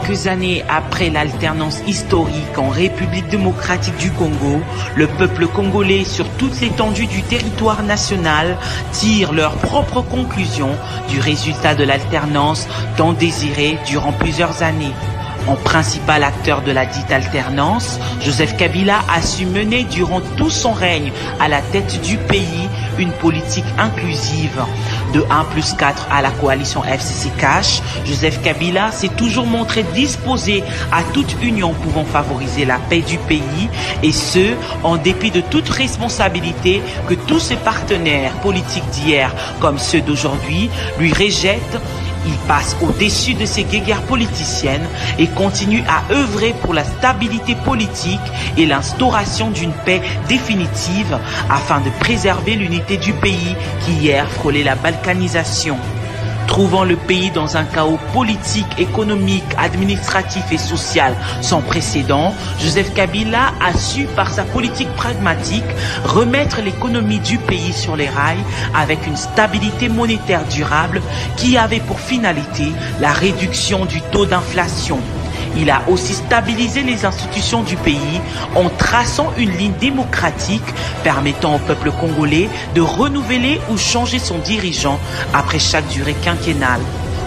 Quelques années après l'alternance historique en République démocratique du Congo, le peuple congolais sur toute l'étendue du territoire national tire leurs propres conclusions du résultat de l'alternance tant désirée durant plusieurs années. En principal acteur de la dite alternance, Joseph Kabila a su mener durant tout son règne à la tête du pays une politique inclusive. De 1+4 à la coalition FCC Cash, Joseph Kabila s'est toujours montré disposé à toute union pouvant favoriser la paix du pays, et ce, en dépit de toute responsabilité que tous ses partenaires politiques d'hier comme ceux d'aujourd'hui lui rejettent. Il passe au-dessus de ces guéguerres politiciennes et continue à œuvrer pour la stabilité politique et l'instauration d'une paix définitive afin de préserver l'unité du pays qui hier frôlait la balkanisation. Trouvant le pays dans un chaos politique, économique, administratif et social sans précédent, Joseph Kabila a su, par sa politique pragmatique, remettre l'économie du pays sur les rails avec une stabilité monétaire durable qui avait pour finalité la réduction du taux d'inflation. Il a aussi stabilisé les institutions du pays en traçant une ligne démocratique permettant au peuple congolais de renouveler ou changer son dirigeant après chaque durée quinquennale.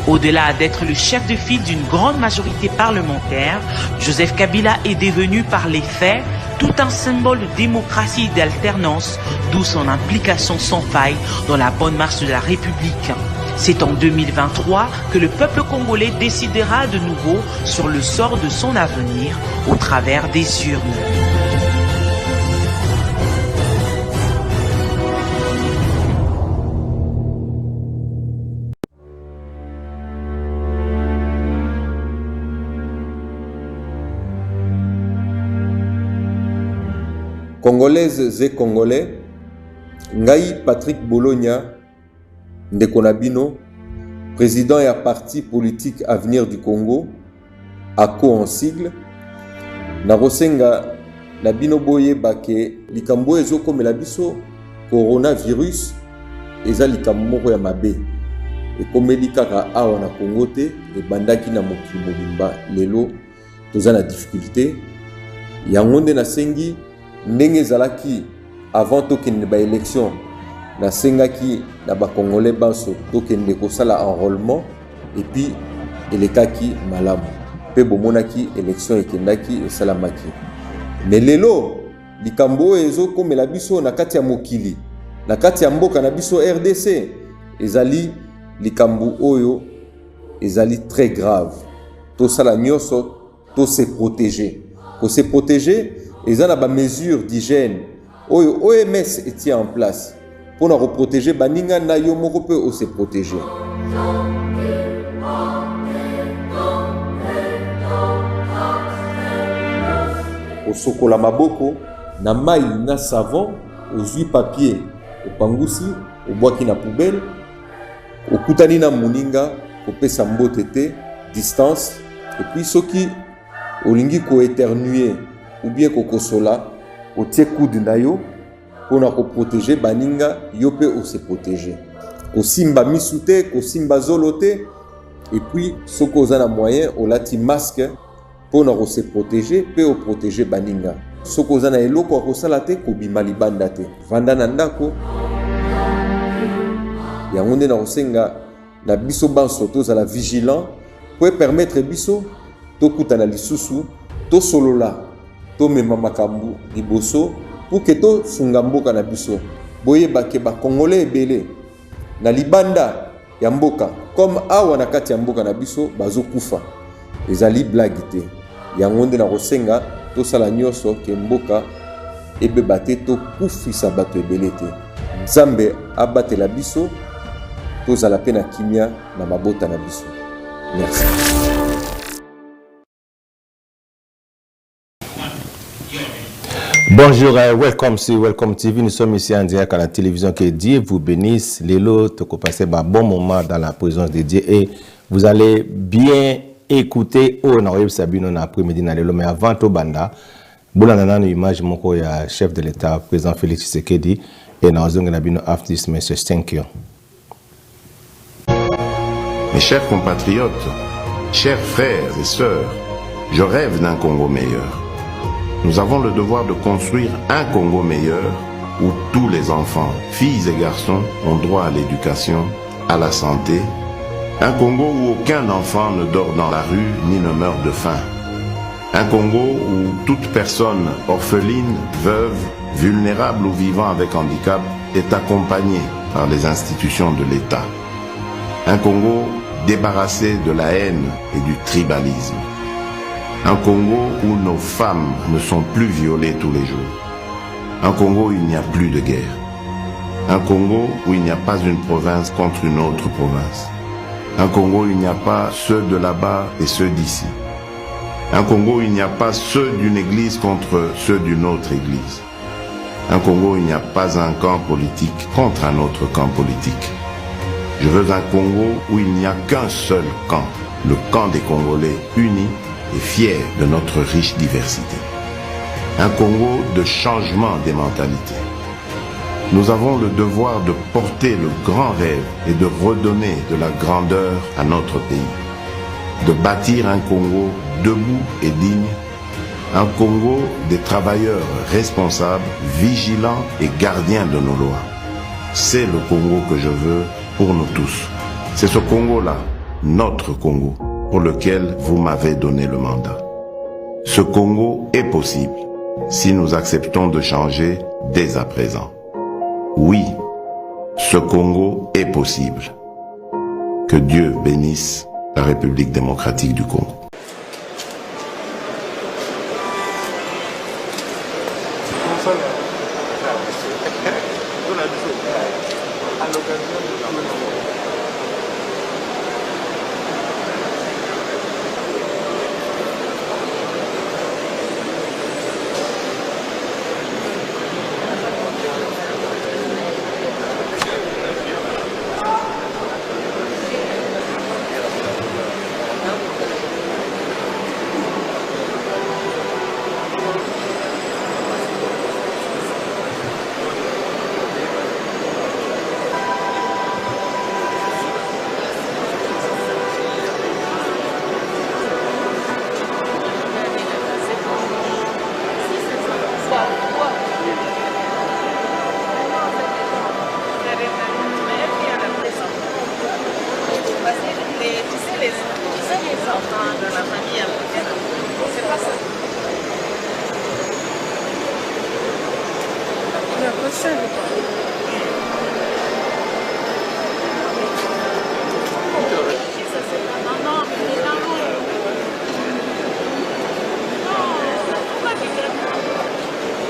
Au-delà d'être le chef de file d'une grande majorité parlementaire, Joseph Kabila est devenu par les faits tout un symbole de démocratie et d'alternance, d'où son implication sans faille dans la bonne marche de la République. C'est en 2023 que le peuple congolais décidera de nouveau sur le sort de son avenir au travers des urnes. Congolaises et Congolais, Ngai Patrick Bologna, Ndekonabino, président et parti politique Avenir du Congo, ACO en sigle, Narosenga Nabino Boye Bake, likambo ezokomela biso coronavirus, eza likambo ya mabe. Ekomeli kaka awa na Congo te, ebandaki na mokili mobimba lelo toza na difficulté. Yango nde nasengi ndenge ezalaki avant tokende ba élection, nasengaki na ba Congolais banso tokende kosala enrôlement et puis elekaki malamu pe bomonaki élection ekendaki esalamaki. Mais lelo likambo ezokomela biso na kati ya mokili, na kati ya mboka na biso RDC, ezali likambo oyo ezali très grave. Tosala nyonso to se protéger. Ko se protéger, ezana ba mesures d'hygiène oyo OMS etie en place pour nous protéger baninga na yo moko pe o se protéger. Osokola maboko na mai na savon, ozui papier opangusi obwaki na poubelle, okutani na muninga kopesa mbote te, distance, et puis soki olingi ko éternuer ou bien kokosola otie coude na yo pour nous protéger baninga yo pe o se protéger. Ko simba misute, ko simba zolote, et puis soko za na moyen o lati masque pour nous se protéger pe o protéger baninga. Soko za na eloko ko sala te ko bima libanda te. Vanda na ndako ya ngonde na osenga na biso banso to za la vigilant pour permettre biso to kutana lisusu to solola to mema makambu liboso pour que to sunga mboka na biso boyeba ke ba Congolais ebele na libanda ya mboka comme awa na kati ya mboka na biso bazokufa ezali blague te. Yango nde na kosenga tosala nyonso ke mboka ebeba te to kufisa bato ebele te. Nzambe abatela biso tozala pe na kimia na mabota na biso. Merci. Bonjour, welcome sur Welcome TV. Nous sommes ici en direct à la télévision. Que Dieu vous bénisse. Lélo, tu as passé un bon moment dans la présence de Dieu et vous allez bien écouter Honorable Sabino dans l'après-midi. Mais avant tout, Banda, vous avez une image de chef de l'État, président Félix Tshisekedi, et nous avons une after this message. Thank you. Mes chers compatriotes, Chers frères et sœurs, je rêve d'un Congo meilleur. Nous avons le devoir de construire un Congo meilleur où tous les enfants, filles et garçons, ont droit à l'éducation, à la santé. Un Congo où aucun enfant ne dort dans la rue ni ne meurt de faim. Un Congo où toute personne orpheline, veuve, vulnérable ou vivant avec handicap est accompagnée par les institutions de l'État. Un Congo débarrassé de la haine et du tribalisme. Un Congo où nos femmes ne sont plus violées tous les jours. Un Congo où il n'y a plus de guerre. Un Congo où il n'y a pas une province contre une autre province. Un Congo où il n'y a pas ceux de là-bas et ceux d'ici. Un Congo où il n'y a pas ceux d'une église contre ceux d'une autre église. Un Congo où il n'y a pas un camp politique contre un autre camp politique. Je veux un Congo où il n'y a qu'un seul camp, le camp des Congolais unis et fiers de notre riche diversité. Un Congo de changement des mentalités. Nous avons le devoir de porter le grand rêve et de redonner de la grandeur à notre pays. De bâtir un Congo debout et digne. Un Congo des travailleurs responsables, vigilants et gardiens de nos lois. C'est le Congo que je veux pour nous tous. C'est ce Congo-là, notre Congo, pour lequel vous m'avez donné le mandat. Ce Congo est possible si nous acceptons de changer dès à présent. Oui, ce Congo est possible. Que Dieu bénisse la République démocratique du Congo.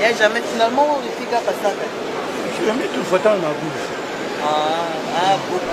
Il n'y a jamais finalement on les filles à passer. Je vais mettre une photo dans la bouche. Bon.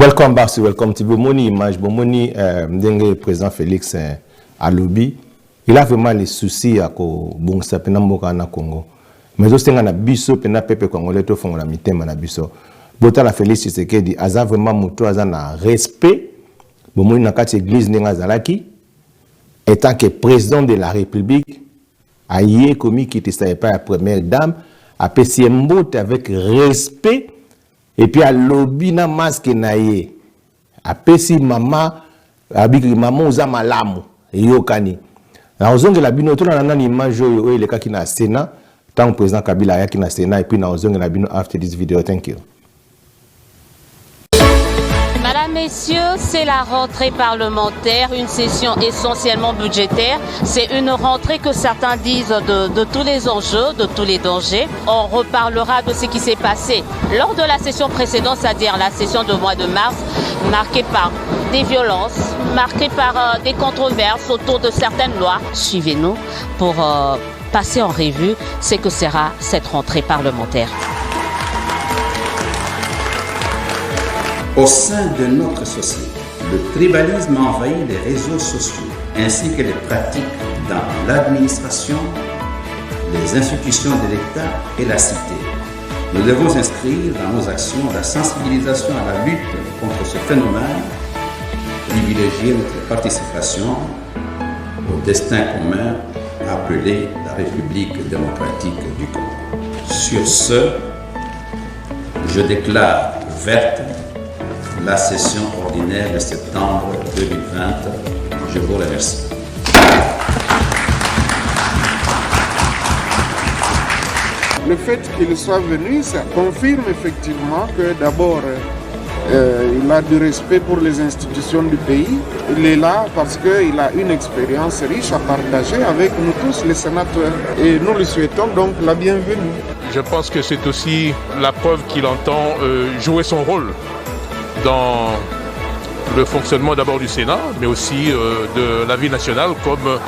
Welcome back, welcome to Bomoni Image. Bomoni, le président Félix à lobby, il a vraiment les soucis à bon ça penamboka na Congo. Mais aussi on a biso pena pepe congolais to font la mitema na biso. Bota la Félix Tshisekedi aza vraiment muto aza na respect. Bomoni na kati église ninga zalaki étant que président de la République a yé commis qui était pas la première dame a pesi mbote avec respect. Et puis à lobby na masque na ye a pesi mama abiki mama uza malamu yokani na ozonge la bino to na nani image oyo ele kaki na Sénat tant président Kabila yaki na Sénat et puis na ozonge la bino after this video. Thank you. Mesdames, Messieurs, c'est la rentrée parlementaire, une session essentiellement budgétaire. C'est une rentrée que certains disent de tous les enjeux, de tous les dangers. On reparlera de ce qui s'est passé lors de la session précédente, c'est-à-dire la session du mois de mars, marquée par des violences, marquée par des controverses autour de certaines lois. Suivez-nous pour passer en revue ce que sera cette rentrée parlementaire. Au sein de notre société, le tribalisme a envahi les réseaux sociaux ainsi que les pratiques dans l'administration, les institutions de l'État et la cité. Nous devons inscrire dans nos actions la sensibilisation à la lutte contre ce phénomène, privilégier notre participation au destin commun appelé la République démocratique du Congo. Sur ce, je déclare ouverte la session ordinaire de septembre 2020. Je vous remercie. Le fait qu'il soit venu, ça confirme effectivement que d'abord, il a du respect pour les institutions du pays. Il est là parce qu'il a une expérience riche à partager avec nous tous les sénateurs. Et nous lui souhaitons donc la bienvenue. Je pense que c'est aussi la preuve qu'il entend jouer son rôle dans le fonctionnement d'abord du Sénat, mais aussi de la vie nationale comme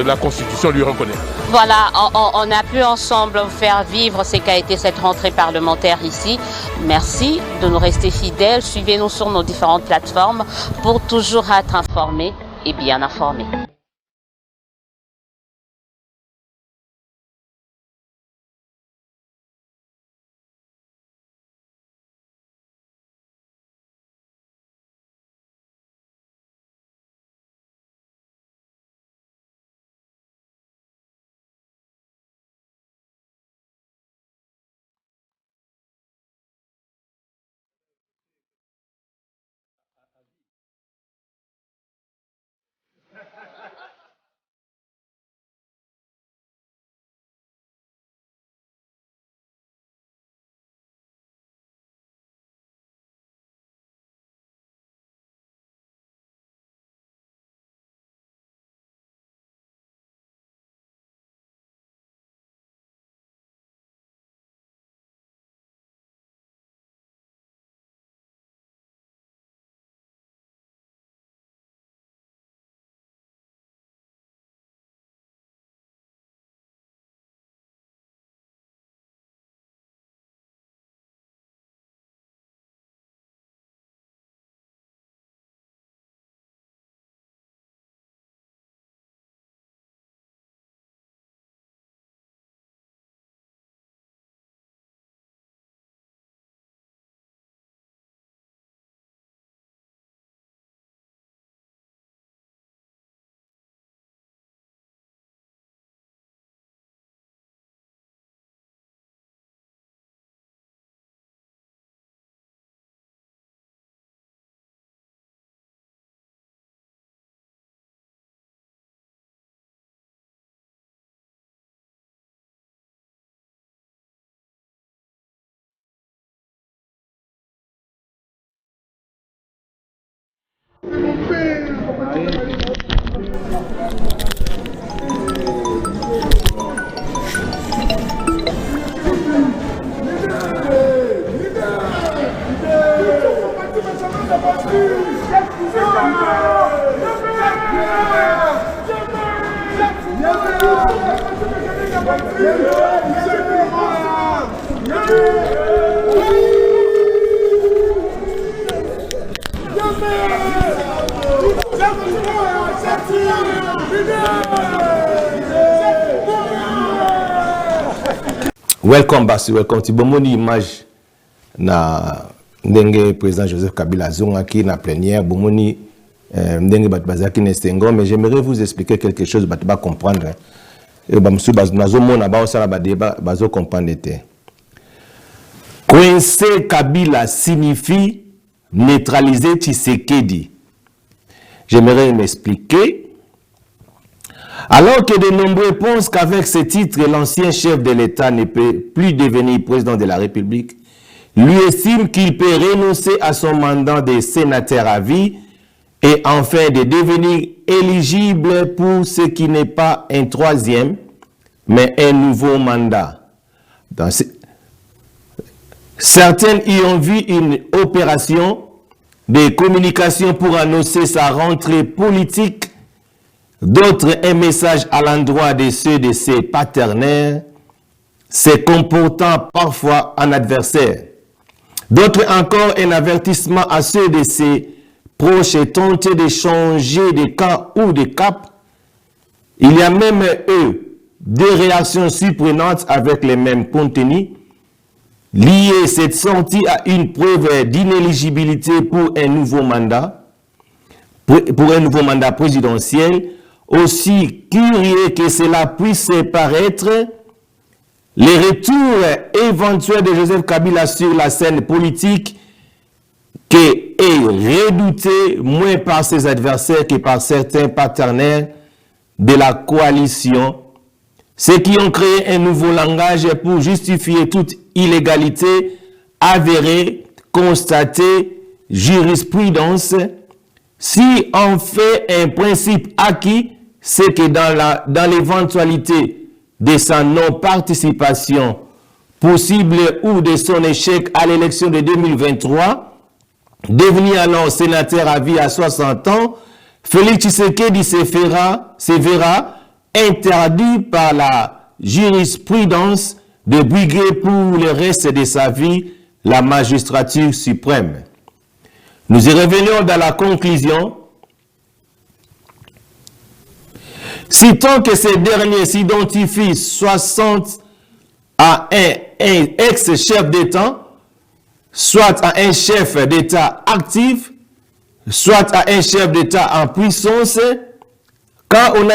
la Constitution lui reconnaît. Voilà, on a pu ensemble faire vivre ce qu'a été cette rentrée parlementaire ici. Merci de nous rester fidèles. Suivez-nous sur nos différentes plateformes pour toujours être informés et bien informés. Welcome Bassi, welcome. Tibomoni image na ndenge président Joseph Kabila zonga qui na plénière bomoni ndenge bat bazaki nestengo, mais j'aimerais vous expliquer quelque chose bat ba comprendre. Et ba monsieur bazo mona ba osala ba débat bazo comprendre té. Coincer Kabila signifie neutraliser Tshisekedi. J'aimerais m'expliquer. Alors que de nombreux pensent qu'avec ce titre, l'ancien chef de l'État ne peut plus devenir président de la République, lui estime qu'il peut renoncer à son mandat de sénateur à vie et enfin de devenir éligible pour ce qui n'est pas un troisième, mais un nouveau mandat. Certains y ont vu une opération de communication pour annoncer sa rentrée politique. D'autres, un message à l'endroit de ceux de ses partenaires, se comportant parfois en adversaire. D'autres encore, un avertissement à ceux de ses proches et tenter de changer de camp ou de cap. Il y a même, eux, des réactions surprenantes avec les mêmes contenus, liées cette sortie à une preuve d'inéligibilité pour un nouveau mandat présidentiel. Aussi curieux que cela puisse paraître, les retours éventuels de Joseph Kabila sur la scène politique, qui est redouté moins par ses adversaires que par certains partenaires de la coalition, ceux qui ont créé un nouveau langage pour justifier toute illégalité avérée, constatée, jurisprudence. Si on fait un principe acquis, c'est que dans l'éventualité de sa non-participation possible ou de son échec à l'élection de 2023, devenu alors sénateur à vie à 60 ans, Félix Tshisekedi se verra interdit par la jurisprudence de briguer pour le reste de sa vie la magistrature suprême. Nous y revenons dans la conclusion. Citons que ces derniers s'identifient 60 à un ex-chef d'État, soit à un chef d'État actif, soit à un chef d'État en puissance. Quand on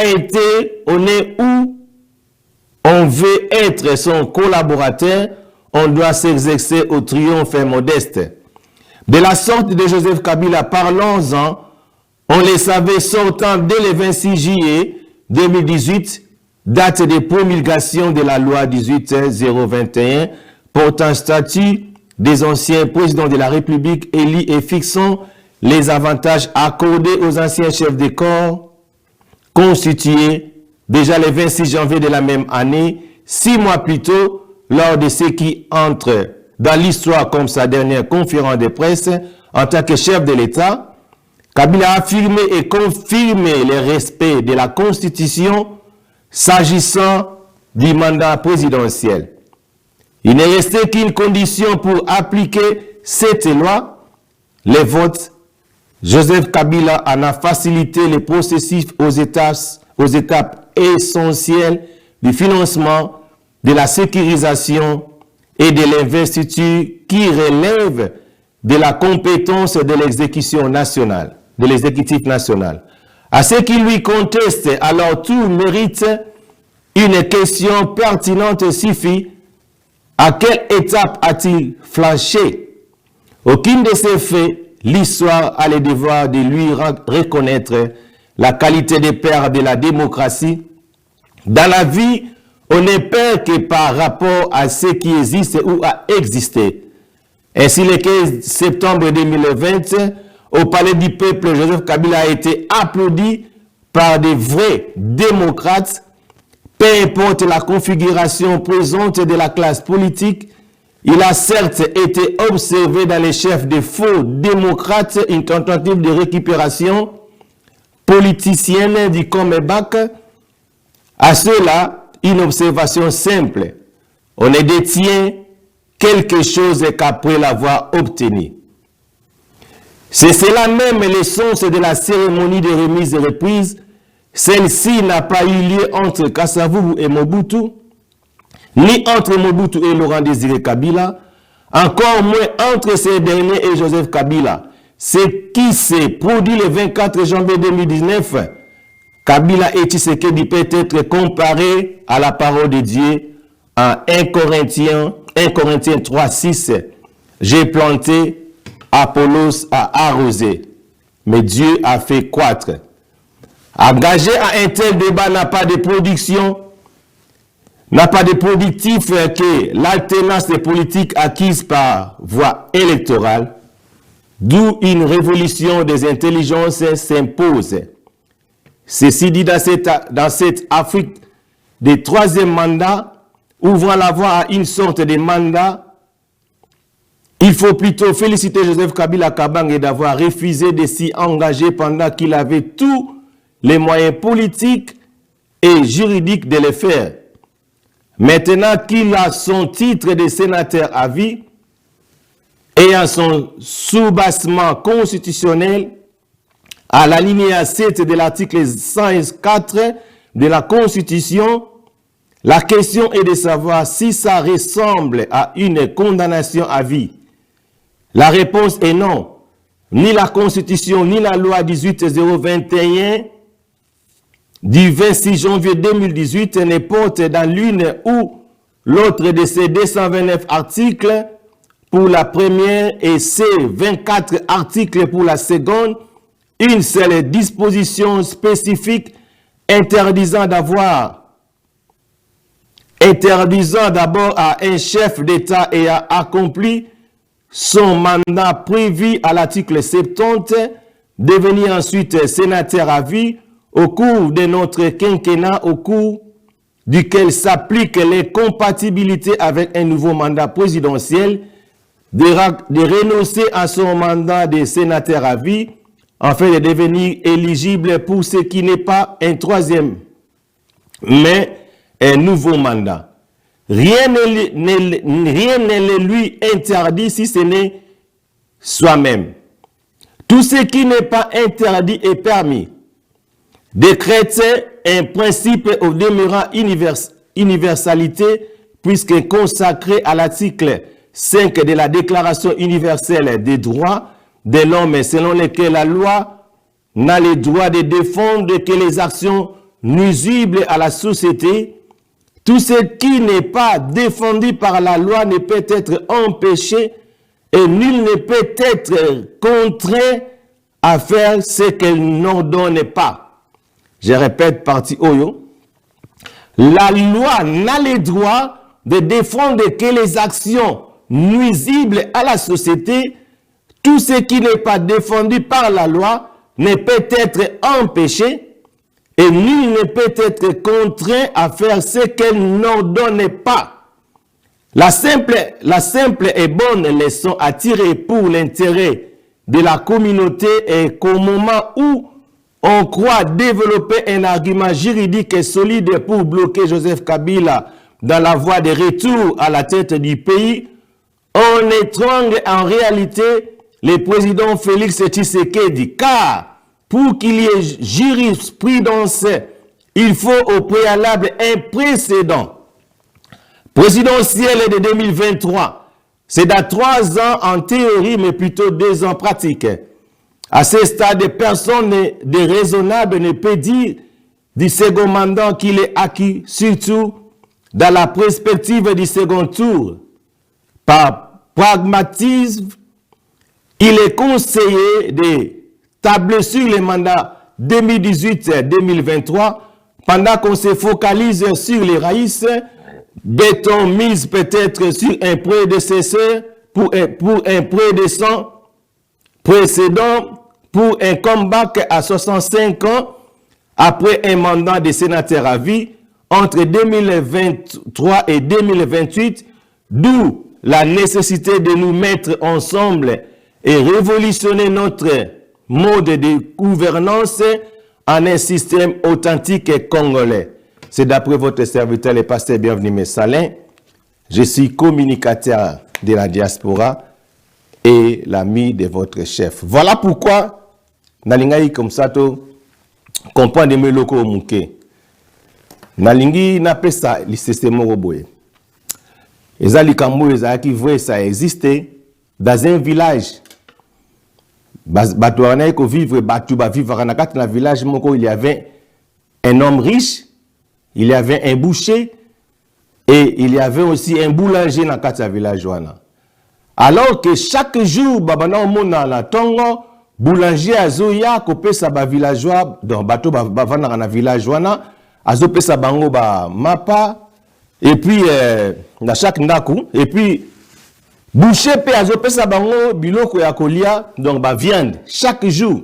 est où on veut être son collaborateur, on doit s'exercer au triomphe modeste. De la sorte de Joseph Kabila, parlons-en, on les savait sortant dès le 26 juillet 2018, date de promulgation de la loi 18-021, portant statut des anciens présidents de la République élus et fixant les avantages accordés aux anciens chefs de corps constitués déjà le 26 janvier de la même année, 6 mois plus tôt, lors de ce qui entre dans l'histoire comme sa dernière conférence de presse en tant que chef de l'État. Kabila a affirmé et confirmé le respect de la Constitution s'agissant du mandat présidentiel. Il n'est resté qu'une condition pour appliquer cette loi, les votes. Joseph Kabila en a facilité le processus aux étapes essentielles du financement, de la sécurisation et de l'investiture qui relèvent de la compétence de l'exécution nationale, de l'exécutif national. À ceux qui lui contestent, alors tout mérite une question pertinente suffit. À quelle étape a-t-il flanché? Aucune de ces faits, l'histoire a le devoir de lui reconnaître la qualité de père de la démocratie. Dans la vie, on n'est père que par rapport à ce qui existe ou a existé. Ainsi, le 15 septembre 2020, au Palais du Peuple, Joseph Kabila a été applaudi par des vrais démocrates. Peu importe la configuration présente de la classe politique, il a certes été observé dans les chefs de faux démocrates une tentative de récupération politicienne du comeback. À cela, une observation simple. On ne détient quelque chose qu'après l'avoir obtenu. C'est cela même l'essence de la cérémonie de remise et reprise. Celle-ci n'a pas eu lieu entre Kasavubu et Mobutu, ni entre Mobutu et Laurent Désiré Kabila, encore moins entre ces derniers et Joseph Kabila. Ce qui s'est produit le 24 janvier 2019, Kabila et Tshisekedi peut être comparé à la parole de Dieu en 1 Corinthiens 3:6. J'ai planté, Apollos a arrosé, mais Dieu a fait croître. Engagé à un tel débat n'a pas de production, n'a pas de productif que l'alternance des politiques acquises par voie électorale, d'où une révolution des intelligences s'impose. Ceci dit, dans cette Afrique des troisième mandat, ouvrant la voie à une sorte de mandat, il faut plutôt féliciter Joseph Kabila Kabange d'avoir refusé de s'y engager pendant qu'il avait tous les moyens politiques et juridiques de le faire. Maintenant qu'il a son titre de sénateur à vie et à son soubassement constitutionnel à l'alinéa 7 de l'article 104 de la Constitution, la question est de savoir si ça ressemble à une condamnation à vie. La réponse est non. Ni la Constitution, ni la loi 18-021 du 26 janvier 2018 ne portent dans l'une ou l'autre de ces 229 articles pour la première et ces 24 articles pour la seconde une seule disposition spécifique interdisant d'abord à un chef d'État ayant accompli son mandat prévu à l'article 70, devenir ensuite sénateur à vie au cours de notre quinquennat, au cours duquel s'appliquent les compatibilités avec un nouveau mandat présidentiel, de renoncer à son mandat de sénateur à vie, afin de devenir éligible pour ce qui n'est pas un troisième, mais un nouveau mandat. Rien ne lui interdit si ce n'est soi-même. Tout ce qui n'est pas interdit est permis. Décréter un principe au demeurant universalité, puisque consacré à l'article 5 de la Déclaration universelle des droits de l'homme, selon lequel la loi n'a le droit de défendre que les actions nuisibles à la société. Tout ce qui n'est pas défendu par la loi ne peut être empêché et nul ne peut être contraint à faire ce qu'elle n'ordonne pas. Je répète, partie Oyo. La loi n'a le droit de défendre que les actions nuisibles à la société. Tout ce qui n'est pas défendu par la loi ne peut être empêché et nul ne peut être contraint à faire ce qu'elle n'ordonne pas. La simple et bonne leçon à tirer pour l'intérêt de la communauté est qu'au moment où on croit développer un argument juridique et solide pour bloquer Joseph Kabila dans la voie de retour à la tête du pays, on étrangle en réalité le président Félix Tshisekedi, car pour qu'il y ait jurisprudence, il faut au préalable un précédent présidentiel de 2023. C'est dans 3 ans en théorie, mais plutôt 2 ans en pratique. À ce stade, personne de raisonnable ne peut dire du second mandat qu'il est acquis, surtout dans la perspective du second tour. Par pragmatisme, il est conseillé de tabler sur les mandats 2018-2023 pendant qu'on se focalise sur les raïs, béton mise peut-être sur un prédécesseur pour un précédent pour un comeback à 65 ans après un mandat de sénateur à vie entre 2023 et 2028, d'où la nécessité de nous mettre ensemble et révolutionner notre mode de gouvernance en un système authentique congolais. C'est d'après votre serviteur, le pasteur Bienvenu Messalin. Je suis communicateur de la diaspora et l'ami de votre chef. Voilà pourquoi, nalingai comme ça, comprendre mes locaux mouké. Nalingi n'a pas ça, le système roboé. Et ça, les Cambodgiens, ça existait dans un village. Batouana vivre, Batouba vivre dans un village, il y avait un homme riche, il y avait un boucher et il y avait aussi un boulanger dans le village. Alors que chaque jour, babana omona la tongo, boulanger azoya kopé sa ba villageois dans bateau bavana na villageois azopé sa bango ba mapa et puis dans chaque ndaku et puis boucher pe azopé sa bango biloko ya kolia donc ba viande chaque jour.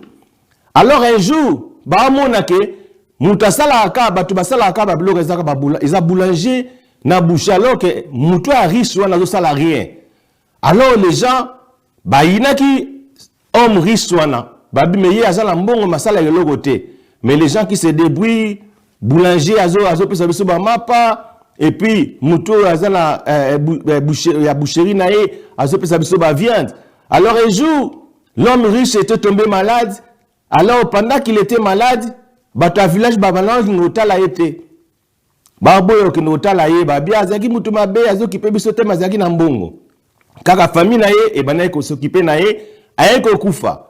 Alors un jour, ba omona ke mutasala aka batu basala aka ba biloko ezaka ba boulanger na boucher alors que muto a riche wana zo sala rien. Alors les gens, bah il y a qui homme riche soana, bah mais il y a ça l'ambongo masala yelo côté. Mais les gens qui se débrouillent, boulanger azo pesa biso ba mapa et puis muto azala boucherie naé azo pesa biso ba viande. Alors un jour, l'homme riche était tombé malade. Alors pendant qu'il était malade, bah ta village ba balange ngotala été. Ba boyo ki ngotala ye ba bia azaki mutu mabe azo ki pe biso te mazaki na mbongo. Kaka famille na ye, et bana ko s'occuper na ye, ayeko kufa.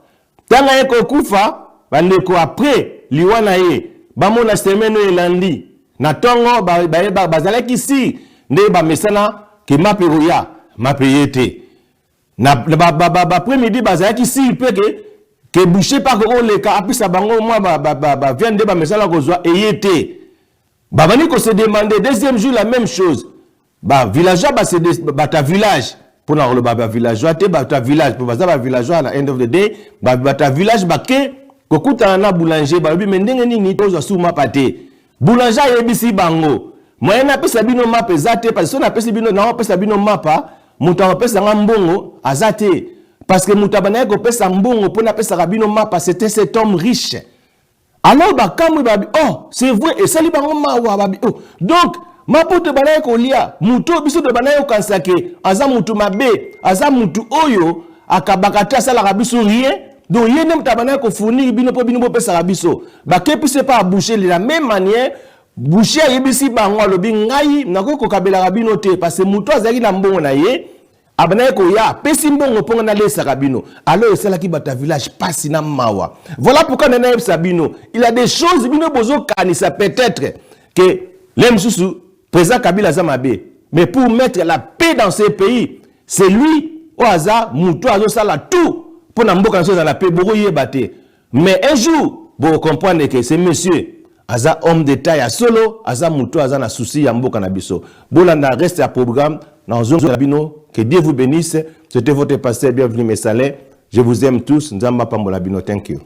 Tanga ayeko kufa, bandeko après, liwa na ye, bamona semaine elandi. Na tongo, bazalaki si, nde ba mesana, ke maperoya, mapeyete. Na après-midi, bazalaki si, il peut que boucher par ko leka, api sa bango, moi, viande ba mesana ko zwa, eyete. Babani ko se demander, deuxième jour, la même chose. Villageois, ta village. Pour le villageois, ta village, pour le villageois, à la end of the day, ta village, ke, kokuta na boulanger, mais ndenge ni tozo souma pate. Boulanger yebisi bango. Moi, na pesa bino map ezate, parce que na pesa bino, na pesa bino mapa, muta pesa mbongo, azate. Parce que muta bana ko pesa mbongo, pour na pesa bino mapa, c'était cet homme riche. Alors, comme oh, c'est vrai, et ça li bango mawa, oh. Donc, maputo banaye kolia muto biso de banaye kansake aza mutu mabe aza mutu oyo akabakata sala kabiso rien donc yene mtabanaye ko fournir bino po pesa biso ba kepise pas boucher de la même manière boucher yebisi bango lobi ngai nako ko kabela bino te parce que muto azaki na mbongo na ye abanaye ko ya pesi mbongo ponga na lesa kabino alors c'est là qui bata village passe na mawa voilà pourquoi nana Sabino il a des choses bino bozo kanisa peut-être que les sous président Kabila Zamabe, mais pour mettre la paix dans ces pays, c'est lui, au hasard, Moutou Azo Sala, tout, pour n'amboka dans la paix, beaucoup y est. Mais un jour, vous comprenez que c'est monsieur, Aza homme de taille à solo, Aza Moutou Aza na souci, Yamboka Nabiso. Bolanda reste à programme, dans Zone Labino, que Dieu vous bénisse. C'était votre pasteur, bienvenue mes salaires. Je vous aime tous, Nzamba Pambolabino, thank you.